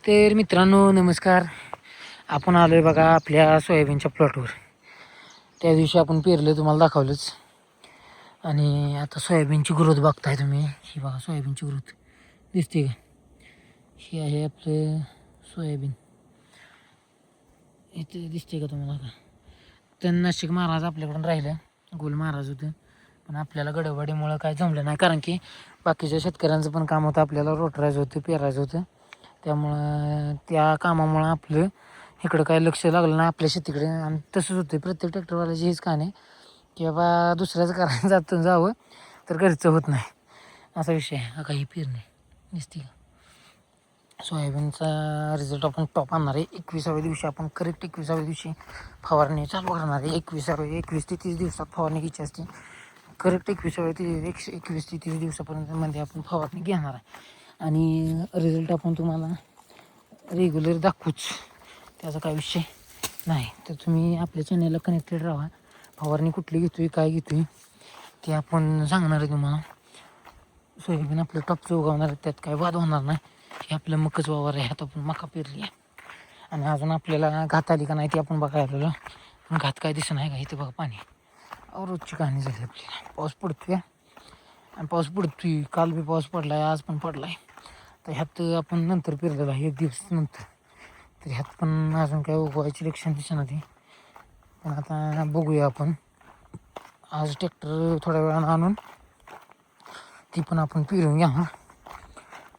तर मित्रांनो नमस्कार. आपण आलो आहे बघा आपल्या सोयाबीनच्या प्लॉटवर. त्या दिवशी आपण पेरलं तुम्हाला दाखवलंच. आणि आता सोयाबीनची ग्रोथ बघताय तुम्ही. ही बघा सोयाबीनची ग्रोथ दिसते का? ही आहे आपलं सोयाबीन. इथे दिसते का तुम्हाला का? तणनाशक महाराज आपल्याकडून राहिलं, गोल महाराज होतं, पण आपल्याला गडबडीमुळं काय जमलं नाही. कारण की बाकीच्या शेतकऱ्यांचं पण काम होतं, आपल्याला रोटरायचं होतं, पेरायचं होतं. त्यामुळं त्या कामामुळं आपलं इकडं काय लक्ष लागलं नाही आपल्या शेतीकडे. आणि तसंच होतं प्रत्येक ट्रॅक्टरवाल्याची हीच कहाणी की बाबा दुसऱ्याचं करायला जावं तर घरचं होत नाही, असा विषय आहे. हा ही पेरणी दिसते का? सोयाबीनचा रिझल्ट आपण टॉप आणणार आहे. 21व्या दिवशी आपण करेक्ट 21व्या दिवशी फवारणी चालू करणार आहे. 21 ते 30 दिवसात फवारणी घ्यायची असते. करेक्ट 21 ते 30 दिवसापर्यंत मध्ये आपण फवारणी घेणार आहे. आणि रिझल्ट आपण तुम्हाला रेग्युलर दाखवूच, त्याचा काय विषय नाही. तर तुम्ही आपल्या चॅनलला कनेक्टेड राहा. फवारणी कुठली घेतो आहे, काय घेतो आहे ते आपण सांगणार आहे तुम्हाला. सोयाबीन आपलं टॉपचं उगवणार आहे, त्यात काय वाद होणार नाही. हे आपलं मकच वावर आहे, आता आपण मका पेरली आहे. आणि अजून आपल्याला घात आली का नाही ते आपण बघायला. पण घात काय दिसत नाही का? इथे बघा पाणी. रोजची कहाणी झाली आपल्याला. पाऊस पडतोय आणि पाऊस पडतोय. काल बी पाऊस पडला आहे, आज पण पडला आहे. तर ह्यात आपण नंतर पेरलेलं आहे 1 दिवस नंतर. तर ह्यात पण अजून काय उगवायची लक्षण दिसत नाही. पण आता बघूया आपण. आज ट्रॅक्टर थोड्या वेळानं आणून ती पण आपण पेरून घ्या.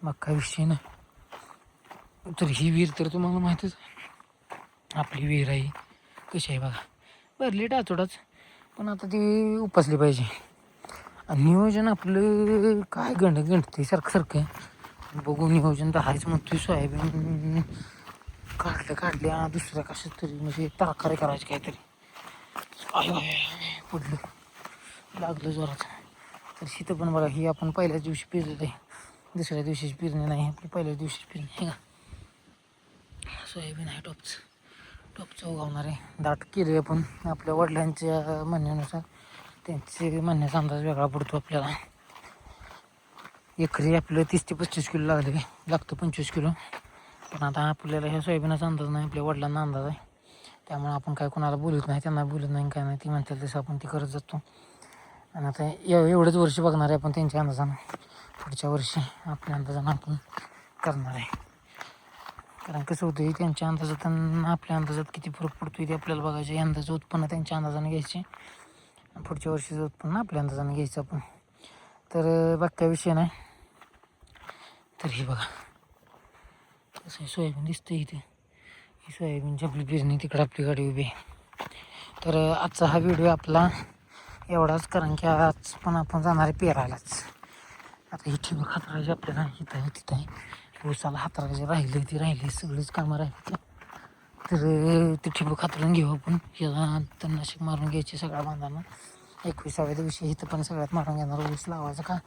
मग काय विषय नाही. तर ही विहीर तर तुम्हाला माहीतच आहे, आपली विहीर आहे कशी आहे बघा. भरली टाचोडाच, पण आता ती उपसली पाहिजे. आणि नियोजन आपलं काय गणते सारखं बघू. नियोजन तर आहेच म्हणतोय. सोयाबीन काढल्या दुसऱ्या कशात तरी म्हणजे तरकारी करायची काहीतरी. पडलं लागलं जोरात. तर शीतं पण बघा, ही आपण पहिल्याच दिवशी पेरलेलं आहे. दुसऱ्या दिवशीची पेरणी नाही, आपली पहिल्याच दिवशीची पेरणी आहे का? सोयाबीन आहे टॉपचं उगवणार आहे. दाट केले आपण आपल्या वडिलांच्या म्हणण्यानुसार. त्यांचे म्हणण्याचा अंदाज वेगळा पडतो आपल्याला. एकरी आपलं 30 ते 35 किलो लागतं 25 किलो. पण आता आपल्याला ह्या सोयाबीनाचा अंदाज नाही, आपल्या वडिलांना अंदाज आहे. त्यामुळे आपण काय कोणाला बोलत नाही, त्यांना बोलत नाही काय नाही. ती म्हणतात तसं आपण ती करत जातो. आणि आता एवढंच वर्ष बघणार आहे आपण त्यांच्या अंदाजानं. पुढच्या वर्षी आपल्या अंदाजानं आपण करणार आहे. कारण कसं होतं, त्यांच्या अंदाजात आणि आपल्या अंदाजात किती फरक पडतो ते आपल्याला बघायचे. अंदाज उत्पन्न त्यांच्या अंदाजानं घ्यायचे, पुढच्या वर्षीचं उत्पन्न आपल्या अंदाजानं घ्यायचं आपण. तर बाकी काय विषय नाही. तर हे बघा कसं सोयाबीन दिसतं इथे. ही सोयाबीनची आपली पेरणी, तिकडं आपली गाडी उभी आहे. तर आजचा हा व्हिडिओ आपला एवढाच, कारण की आज पण आपण जाणार आहे पेरायलाच. आता ही ठिबक हातरायची आपल्याला, इथं आहे तिथं आहे. ऊसाला हातरायचे राहिले सगळीच कामं राहिली. तर ती ठिबक हातरून घेऊ आपण. याला तणनाशक मारून घ्यायचे सगळ्या बांधांना. 21व्या दिवशी इथं पण सगळ्यात मारून घेणार. ऊस लावायचं का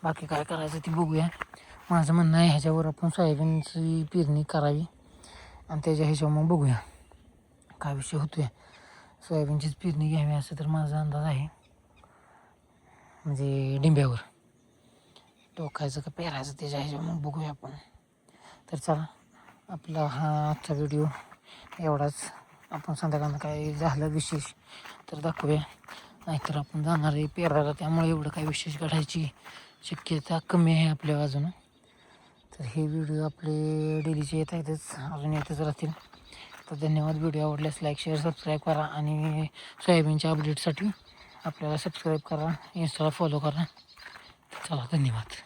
बाकी काय करायचं ते बघूया. माझं म्हणणं आहे ह्याच्यावर आपण सोयाबीनची पेरणी करावी आणि त्याच्या ह्याच्यावर मग बघूया काय विषय होतो आहे. सोयाबीनचीच पेरणी घ्यावी असं तर माझा अंदाज आहे. म्हणजे डिंब्यावर टोकायचं का पेरायचं त्याच्या ह्याच्यावर मग बघूया आपण. तर चला, आपला हा आजचा व्हिडिओ एवढाच. आपण संध्याकाळनं काय झालं विशेष तर दाखवूया, नाहीतर आपण जाणार आहे पेरायला. त्यामुळे एवढं काही विशेष घडायची शक्यता कमी आहे आपल्या बाजूनं. तर हे व्हिडिओ आपले डेलीचे येतच, अजून येतच राहतील. तर धन्यवाद. व्हिडिओ आवडल्यास लाईक शेअर सबस्क्राईब करा. आणि सोयाबीनच्या अपडेटसाठी आपल्याला सबस्क्राईब करा, इंस्टाला फॉलो करा. चला धन्यवाद.